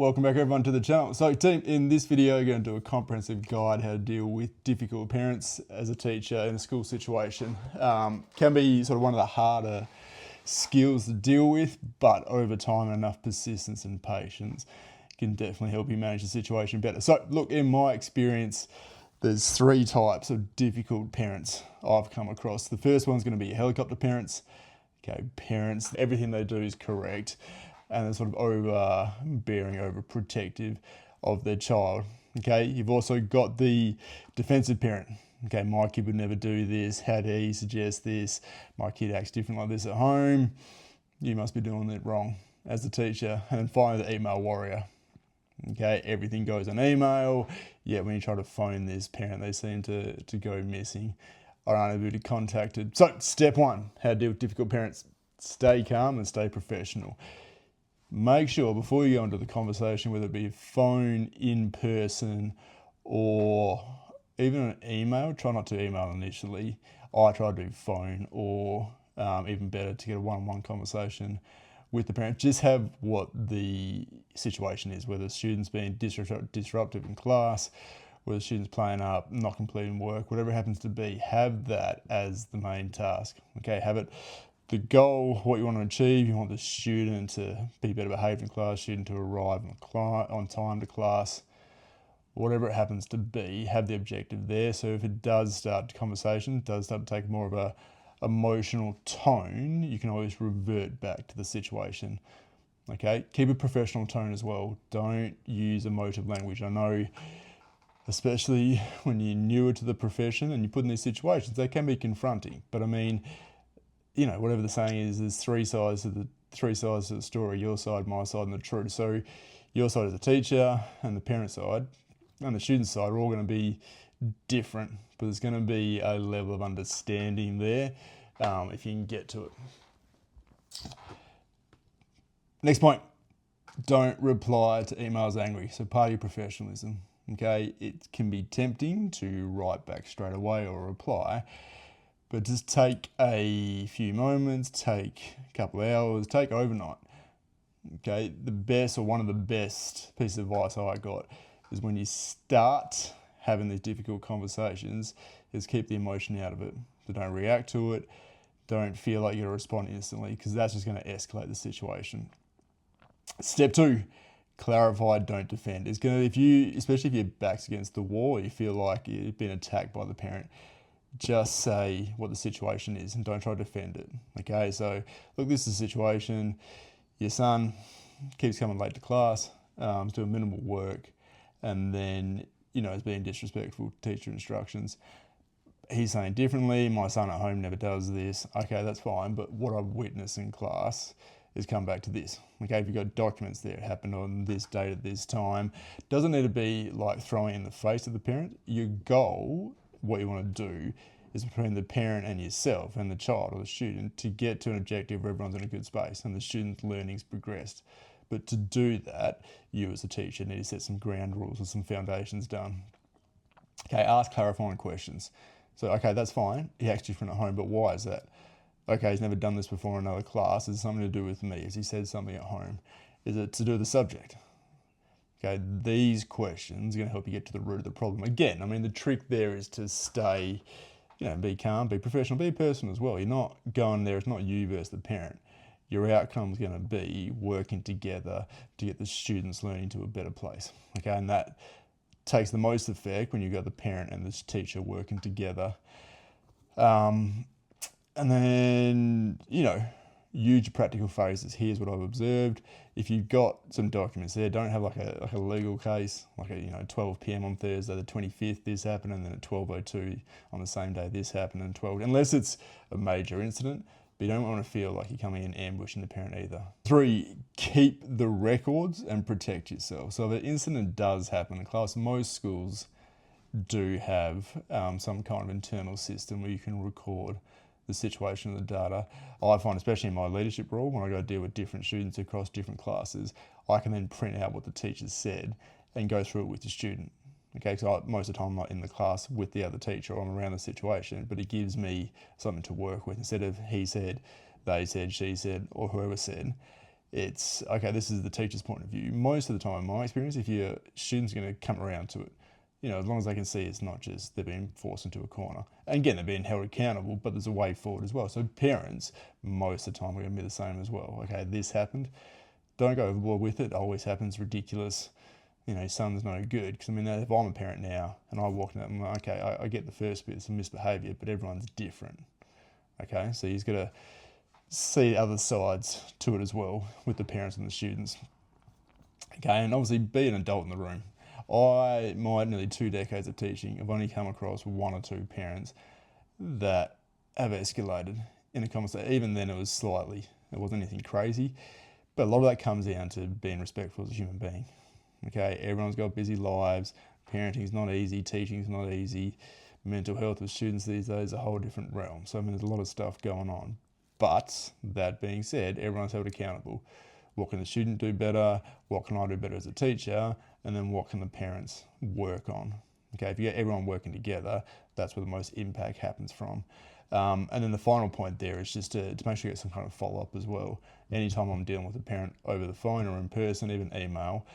Welcome back everyone to the channel. So team, in this video we're going to do a comprehensive guide how to deal with difficult parents as a teacher in a school situation. Can be sort of one of the harder skills to deal with, but over time enough persistence and patience can definitely help you manage the situation better. So look, in my experience, there's three types of difficult parents I've come across. The first one's going to be helicopter parents. Okay, parents, everything they do is correct, and they're sort of overbearing, overprotective of their child. Okay, you've also got the defensive parent. Okay, my kid would never do this. How dare you suggest this? My kid acts different like this at home. You must be doing it wrong as a teacher. And then finally, the email warrior. Okay, everything goes on email. Yet when you try to phone this parent, they seem to go missing or aren't able to be contacted. So step one, how to deal with difficult parents. Stay calm and stay professional. Make sure before you go into the conversation, whether it be phone, in person, or even an email, try not to email initially. I try to do phone, or even better, to get a one-on-one conversation with the parent. Just have what the situation is, whether the student's being disruptive in class, whether the student's playing up, not completing work, whatever it happens to be, have that as the main task. Okay, have it. The goal, what you want to achieve, you want the student to be better behaved in class, student to arrive on time to class, whatever it happens to be, have the objective there. So if it does start conversation, does start to take more of a emotional tone, you can always revert back to the situation. Okay, keep a professional tone as well. Don't use emotive language. I know, especially when you're newer to the profession and you put in these situations, they can be confronting. But I mean, you know, whatever the saying is, there's three sides to the story: your side, my side, and the truth. So your side is the teacher, and the parent side and the student side are all going to be different, but there's going to be a level of understanding there if you can get to it. Next point, don't reply to emails angry. So part of your professionalism. Okay, it can be tempting to write back straight away or reply, but just take a few moments, take a couple of hours, take overnight. Okay, the best, or one of the best pieces of advice I got is when you start having these difficult conversations, is keep the emotion out of it. So don't react to it. Don't feel like you're going to respond instantly, because that's just going to escalate the situation. Step two, clarify, don't defend. It's going to, especially if your back's against the wall, or you feel like you've been attacked by the parent, just say what the situation is and don't try to defend it. Okay, so look, this is a situation. Your son keeps coming late to class, is doing minimal work, and then, you know, is being disrespectful to teacher instructions. He's saying differently. My son at home never does this. Okay, that's fine, but what I've witnessed in class is come back to this. Okay, if you've got documents there, it happened on this date at this time. Doesn't need to be like throwing in the face of the parent. Your goal, what you want to do, is between the parent and yourself and the child or the student to get to an objective where everyone's in a good space and the student's learning's progressed. But to do that, you as a teacher need to set some ground rules or some foundations done. Okay, ask clarifying questions. So, okay, that's fine. He acts different at home, but why is that? Okay, he's never done this before in another class. Is it something to do with me? Has he said something at home? Is it to do with the subject? Okay, these questions are going to help you get to the root of the problem. Again, I mean, the trick there is to stay, you know, be calm, be professional, be personal as well. You're not going there, it's not you versus the parent. Your outcome is going to be working together to get the students learning to a better place. Okay, and that takes the most effect when you've got the parent and this teacher working together. And then, you know, huge practical phases. Here's what I've observed. If you've got some documents there, don't have like a legal case, like 12 p.m. on Thursday the 25th this happened, and then at 12:02 on the same day this happened, and 12, unless it's a major incident. But you don't want to feel like you're coming in ambushing the parent either. 3, keep the records and protect yourself. So if an incident does happen in class, most schools do have some kind of internal system where you can record the situation of the data. I find, especially in my leadership role, when I go to deal with different students across different classes, I can then print out what the teacher said and go through it with the student. Okay, so most of the time I'm not in the class with the other teacher or I'm around the situation, but it gives me something to work with. Instead of he said, they said, she said, or whoever said, it's, okay, this is the teacher's point of view. Most of the time, in my experience, if your student's going to come around to it, as long as they can see it's not just they're being forced into a corner. And again, they're being held accountable, but there's a way forward as well. So parents, most of the time, are going to be the same as well. Okay, this happened. Don't go overboard with it. It always happens. Ridiculous. Son's no good. Because, if I'm a parent now and I walk in, I'm like, okay, I get the first bit, some misbehaviour, but everyone's different. Okay, so he's got to see other sides to it as well with the parents and the students. Okay, and obviously be an adult in the room. My nearly 2 decades of teaching, I've only come across 1 or 2 parents that have escalated in a conversation. Even then it wasn't anything crazy, but a lot of that comes down to being respectful as a human being. Okay, everyone's got busy lives, parenting's not easy, teaching's not easy, mental health of students these days is a whole different realm. So there's a lot of stuff going on. But that being said, everyone's held accountable. What can the student do better? What can I do better as a teacher? And then what can the parents work on? Okay, if you get everyone working together, that's where the most impact happens from. And then the final point there is just to make sure you get some kind of follow-up as well. Anytime I'm dealing with a parent over the phone or in person, even email,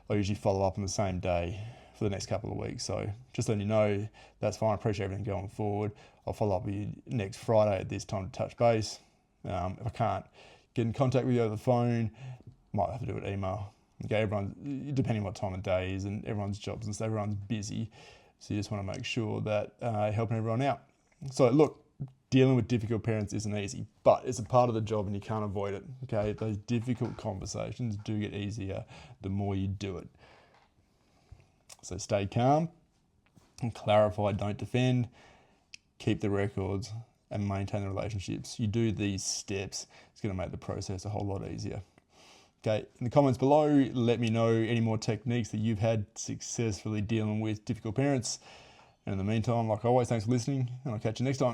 I usually follow up on the same day for the next couple of weeks. So just letting you know, that's fine. I appreciate everything going forward. I'll follow up with you next Friday at this time to touch base. If I can't get in contact with you over the phone, might have to do it email. Okay, everyone, depending on what time of day is and everyone's jobs and stuff, everyone's busy. So you just want to make sure that helping everyone out. So look, dealing with difficult parents isn't easy, but it's a part of the job and you can't avoid it. Okay, those difficult conversations do get easier the more you do it. So stay calm and clarify, don't defend, keep the records and maintain the relationships. You do these steps, it's going to make the process a whole lot easier. Okay, in the comments below, let me know any more techniques that you've had successfully dealing with difficult parents. And in the meantime, like always, thanks for listening, and I'll catch you next time.